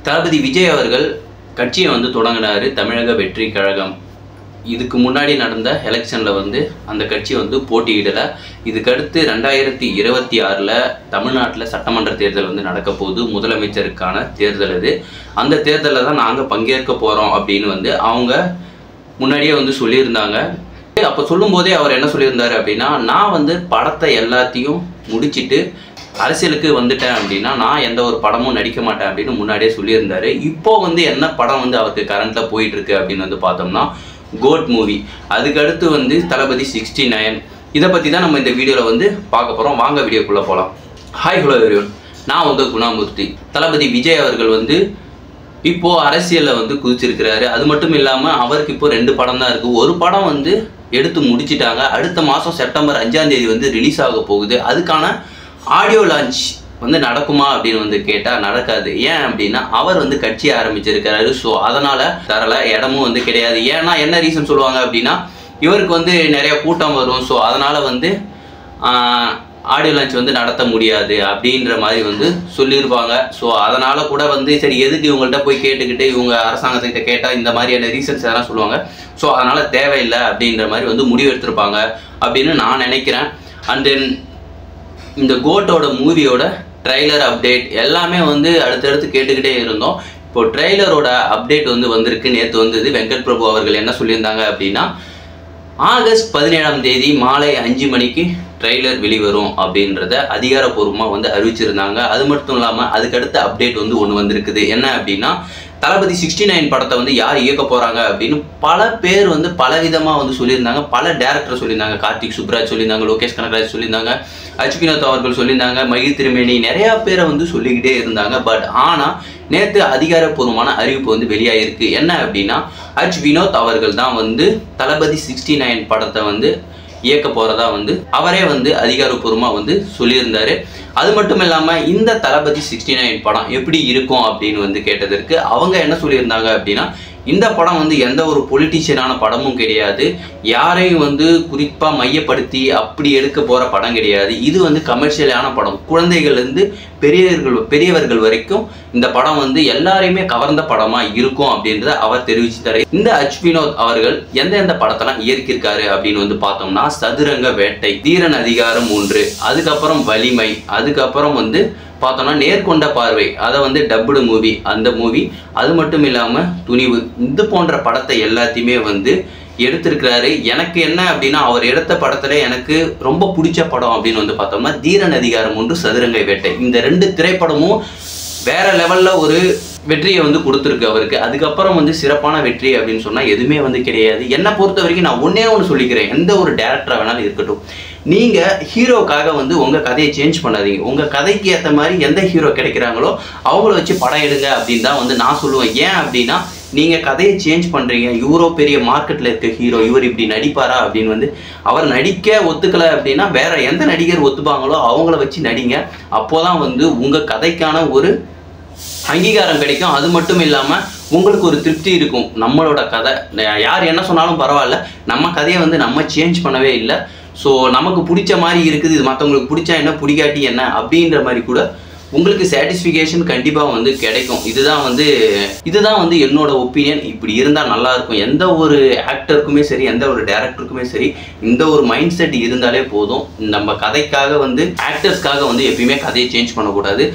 தளபதி விஜய் அவர்கள் கட்சியை வந்து தொடங்கினார், தமிழக வெற்றி கழகம். இதுக்கு முன்னாடி நடந்த எலெக்ஷனில் வந்து அந்த கட்சி வந்து போட்டியிடலை. இதுக்கடுத்து 2026 தமிழ்நாட்டில் சட்டமன்ற தேர்தல் வந்து நடக்க போகுது. முதலமைச்சருக்கான தேர்தல் அது. அந்த தேர்தலில் தான் நாங்கள் பங்கேற்க போகிறோம் அப்படின்னு வந்து அவங்க முன்னாடியே வந்து சொல்லியிருந்தாங்க. அப்போ சொல்லும்போதே அவர் என்ன சொல்லியிருந்தார் அப்படின்னா, நான் வந்து படத்தை எல்லாத்தையும் முடிச்சுட்டு அரசியலுக்கு வந்துட்டேன் அப்படின்னா நான் எந்த ஒரு படமும் நடிக்க மாட்டேன் அப்படின்னு முன்னாடியே சொல்லியிருந்தாரு. இப்போ வந்து என்ன படம் வந்து அவருக்கு கரண்ட்டில் போயிட்டுருக்கு அப்படின்னு வந்து பார்த்தோம்னா கோட் மூவி. அதுக்கடுத்து வந்து தளபதி 69. இதை பற்றி தான் நம்ம இந்த வீடியோவில் வந்து பார்க்க போகிறோம். வாங்க வீடியோக்குள்ளே போகலாம். ஹாய் ஹலோ எவ்ரிவன், நான் உங்கள் குணாமூர்த்தி. தளபதி விஜய் அவர்கள் வந்து இப்போது அரசியலில் வந்து குதிச்சிருக்கிறாரு. அது மட்டும் இல்லாமல் அவருக்கு இப்போ 2 படம் தான் இருக்குது. ஒரு படம் வந்து எடுத்து முடிச்சிட்டாங்க. அடுத்த மாதம் செப்டம்பர் 5ஆம் தேதி வந்து ரிலீஸ் ஆக போகுது. அதுக்கான ஆடியோ லான்ச் வந்து நடக்குமா அப்படின்னு வந்து கேட்டால் நடக்காது. ஏன் அப்படின்னா அவர் வந்து கட்சி ஆரம்பிச்சிருக்கிறாரு. ஸோ அதனால் தரல, இடமும் வந்து கிடையாது. ஏன்னா என்ன ரீசன் சொல்லுவாங்க அப்படின்னா, இவருக்கு வந்து நிறைய கூட்டம் வரும். ஸோ அதனால் வந்து ஆடியோ லான்ச் வந்து நடத்த முடியாது அப்படின்ற மாதிரி வந்து சொல்லியிருப்பாங்க. ஸோ அதனால் கூட வந்து சரி எதுக்கு இவங்கள்ட்ட போய் கேட்டுக்கிட்டு இவங்க அரசாங்கத்துக்கிட்ட கேட்டால் இந்த மாதிரியான ரீசன்ஸ் எதனா சொல்லுவாங்க. ஸோ அதனால் தேவையில்லை அப்படின்ற மாதிரி வந்து முடிவு எடுத்திருப்பாங்க அப்படின்னு நான் நினைக்கிறேன். அண்ட் தென் இந்த கோட்டோட மூவியோட ட்ரைலர் அப்டேட் எல்லாமே வந்து அடுத்தடுத்து கேட்டுக்கிட்டே இருந்தோம். இப்போ ட்ரெய்லரோட அப்டேட் வந்து வந்திருக்கு. நேற்று வந்தது. வெங்கட் பிரபு அவர்கள் என்ன சொல்லியிருந்தாங்க அப்படின்னா, ஆகஸ்ட் 17ஆம் தேதி மாலை 5 மணிக்கு ட்ரெய்லர் வெளிவரும் அப்படின்றத அதிகாரப்பூர்வமாக வந்து அறிவிச்சிருந்தாங்க. அது மட்டும் இல்லாமல் அதுக்கடுத்த அப்டேட் வந்து ஒன்று வந்திருக்குது. என்ன அப்படின்னா, தளபதி 69 படத்தை வந்து யார் இயக்க போகிறாங்க அப்படின்னு பல பேர் வந்து பலவிதமாக வந்து சொல்லியிருந்தாங்க. பல டேரக்டர் சொல்லியிருந்தாங்க. கார்த்திக் சுப்ராஜ் சொல்லியிருந்தாங்க, லோகேஷ் கனகராஜ் சொல்லியிருந்தாங்க, ஹச் வினோத் அவர்கள் சொல்லியிருந்தாங்க, மகிழ் திருமேனி, நிறையா பேரை வந்து சொல்லிக்கிட்டே இருந்தாங்க. பட் ஆனால் நேற்று அதிகாரப்பூர்வமான அறிவிப்பு வந்து வெளியாகிருக்கு. என்ன அப்படின்னா, ஹச் வினோத் அவர்கள் தான் வந்து தளபதி 69 படத்தை வந்து இயக்க போகிறதா வந்து அவரே வந்து அதிகாரப்பூர்வமாக வந்து சொல்லியிருந்தாரு. அது மட்டும் இல்லாமல் இந்த தளபதி 69 படம் எப்படி இருக்கும் அப்படின்னு வந்து கேட்டதற்கு அவங்க என்ன சொல்லியிருந்தாங்க அப்படின்னா, இந்த படம் வந்து எந்த ஒரு பொலிட்டிஷியனான படமும் கிடையாது, யாரையும் வந்து குறிப்பாக மையப்படுத்தி அப்படி எடுக்க போகிற படம் கிடையாது. இது வந்து கமர்ஷியலான படம். குழந்தைகள்லேருந்து பெரியவர்கள் வரைக்கும் இந்த படம் வந்து எல்லாரையுமே கவர்ந்த படமாக இருக்கும் அப்படின்றத அவர் தெரிவிச்சுட்டாரு. இந்த ஹச் வினோத் அவர்கள் எந்தெந்த படத்தெல்லாம் இயக்கியிருக்காரு அப்படின்னு வந்து பார்த்தோம்னா, சதுரங்க வேட்டை, தீரன் அதிகாரம் 3, அதுக்கப்புறம் வலிமை, அதுக்கப்புறம் வந்து பார்த்தோம்னா நேர்கொண்ட பார்வை, அதை வந்து டப்புடு மூவி, அந்த மூவி, அது மட்டும் இல்லாமல் துணிவு, இது போன்ற படத்தை எல்லாத்தையுமே வந்து எடுத்திருக்கிறாரு. எனக்கு என்ன அப்படின்னா, அவர் எடுத்த படத்துல எனக்கு ரொம்ப பிடிச்ச படம் அப்படின்னு வந்து பார்த்தோம்னா தீரன் அதிகாரம் 1, சதுரங்க வேட்டை. இந்த 2 திரைப்படமும் வேற லெவலில் ஒரு வெற்றியை வந்து கொடுத்துருக்கு அவருக்கு. அதுக்கப்புறம் வந்து சிறப்பான வெற்றி அப்படின்னு சொன்னால் எதுவுமே வந்து கிடையாது. என்னை பொறுத்த வரைக்கும் நான் ஒன்றே சொல்லிக்கிறேன், எந்த ஒரு டேரக்டராக வேணாலும் இருக்கட்டும், நீங்கள் ஹீரோக்காக வந்து உங்கள் கதையை சேஞ்ச் பண்ணாதீங்க. உங்கள் கதைக்கு ஏற்ற மாதிரி எந்த ஹீரோ கிடைக்கிறாங்களோ அவங்கள வச்சு படம் எடுங்க அப்படின்னு தான் வந்து நான் சொல்லுவேன். ஏன் அப்படின்னா, நீங்கள் கதையை சேஞ்ச் பண்ணுறீங்க, இவரோ பெரிய மார்க்கெட்டில் இருக்க ஹீரோ, இவர் இப்படி நடிப்பாரா அப்படின்னு வந்து அவர் நடிக்க ஒத்துக்கலை அப்படின்னா வேற எந்த நடிகர் ஒத்துப்பாங்களோ அவங்கள வச்சு நடிங்க. அப்போதான் வந்து உங்கள் கதைக்கான ஒரு அங்கீகாரம் கிடைக்கும். அது மட்டும் இல்லாமல் உங்களுக்கு ஒரு திருப்தி இருக்கும். நம்மளோட கதை யார் என்ன சொன்னாலும் பரவாயில்ல, நம்ம கதையை வந்து நம்ம சேஞ்ச் பண்ணவே இல்லை. ஸோ நமக்கு பிடிச்ச மாதிரி இருக்குது, இது மற்றவங்களுக்கு பிடிச்சா என்ன, பிடிக்காட்டி என்ன அப்படின்ற மாதிரி கூட உங்களுக்கு சாட்டிஸ்ஃபிகேஷன் கண்டிப்பாக வந்து கிடைக்கும். இதுதான் வந்து என்னோட ஒப்பீனியன். இப்படி இருந்தால் நல்லாயிருக்கும். எந்த ஒரு ஆக்டருக்குமே சரி, எந்த ஒரு டேரக்டருக்குமே சரி, இந்த ஒரு மைண்ட் செட் இருந்தாலே போதும். நம்ம கதைக்காக வந்து ஆக்டர்ஸ்க்காக வந்து எப்பயுமே கதையை சேஞ்ச் பண்ணக்கூடாது.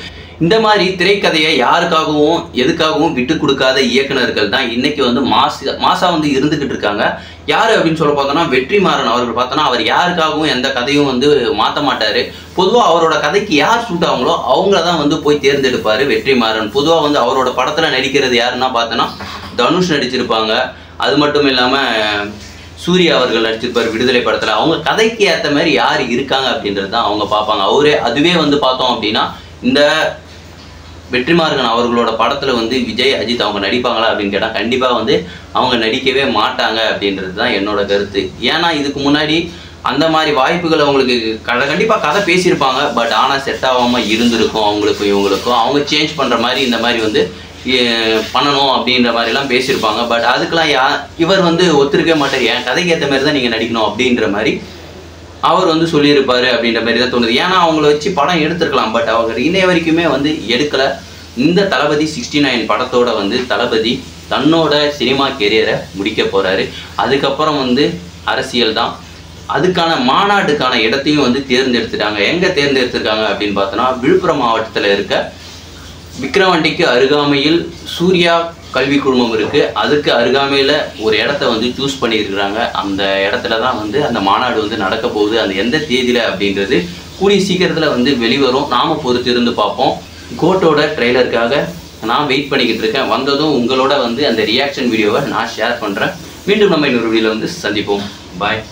இந்த மாதிரி திரைக்கதையை யாருக்காகவும் எதுக்காகவும் விட்டு கொடுக்காத இயக்குநர்கள் தான் இன்னைக்கு வந்து மாசா வந்து இருந்துகிட்டு இருக்காங்க. யார் அப்படின்னு சொல்ல பார்த்தோன்னா, வெற்றிமாறன் அவர்கள் பார்த்தோன்னா அவர் யாருக்காகவும் எந்த கதையும் வந்து மாற்ற மாட்டார். பொதுவாக அவரோட கதைக்கு யார் சூட் ஆகுங்களோ அவங்கள தான் வந்து போய் தேர்ந்தெடுப்பார் வெற்றிமாறன். பொதுவாக வந்து அவரோட படத்தில் நடிக்கிறது யாருன்னா பார்த்தோன்னா தனுஷ் நடிச்சிருப்பாங்க. அது மட்டும் இல்லாமல் சூர்யா அவர்கள் நடிச்சிருப்பார் விடுதலை படத்தில். அவங்க கதைக்கு ஏற்ற மாதிரி யார் இருக்காங்க அப்படின்றது தான் அவங்க பார்ப்பாங்க. அதுவே வந்து பார்த்தோம் அப்படின்னா, இந்த வெற்றிமாறன் அவர்களோட படத்தில் வந்து விஜய், அஜித் அவங்க நடிப்பாங்களா அப்படின்னு கேட்டால் கண்டிப்பாக வந்து அவங்க நடிக்கவே மாட்டாங்க அப்படின்றது தான் என்னோட கருத்து. ஏன்னா இதுக்கு முன்னாடி அந்த மாதிரி வாய்ப்புகள் அவங்களுக்கு கண்டிப்பாக கதை பேசியிருப்பாங்க. பட் ஆனால் செட் ஆகாமல் இருந்திருக்கும் அவங்களுக்கும் இவங்களுக்கும். அவங்க சேஞ்ச் பண்ணுற மாதிரி இந்த மாதிரி வந்து பண்ணணும் அப்படின்ற மாதிரிலாம் பேசியிருப்பாங்க. பட் அதுக்கெலாம் இவர் வந்து ஒத்துருக்கவே மாட்டார். என் கதைக்கு ஏற்ற மாதிரி தான் நீங்கள் நடிக்கணும் அப்படின்ற மாதிரி அவர் வந்து சொல்லியிருப்பார் அப்படின்ற மாதிரி தான் தோணுது. ஏன்னா அவங்கள வச்சு படம் எடுத்துருக்கலாம். பட் அவங்க இன்னைய வரைக்குமே வந்து எடுக்கலை. இந்த தளபதி 69 படத்தோட வந்து தளபதி தன்னோட சினிமா கெரியரை முடிக்க போகிறாரு. அதுக்கப்புறம் வந்து அரசியல் தான். அதுக்கான மாநாடுக்கான இடத்தையும் வந்து தேர்ந்தெடுத்துட்டாங்க. எங்கே தேர்ந்தெடுத்திருக்காங்க அப்படின்னு பார்த்தோன்னா, விழுப்புரம் மாவட்டத்தில் இருக்க விக்கிரவாண்டிக்கு அருகாமையில் சூர்யா கல்வி குழுமம் இருக்குது. அதுக்கு அருகாமையில் ஒரு இடத்த வந்து சூஸ் பண்ணியிருக்கிறாங்க. அந்த இடத்துல தான் வந்து அந்த மாநாடு வந்து நடக்க போகுது. அந்த எந்த தேதியில் அப்படின்றது கூடிய சீக்கிரத்தில் வந்து வெளிவரும். நாம் பொறுத்து இருந்து பார்ப்போம். கோட்டோட ட்ரெய்லருக்காக நான் வெயிட் பண்ணிக்கிட்டு இருக்கேன். வந்ததும் உங்களோட வந்து அந்த ரியாக்ஷன் வீடியோவை நான் ஷேர் பண்ணுறேன். மீண்டும் நம்ம இன்னொரு வீடியோவில் வந்து சந்திப்போம். பாய்.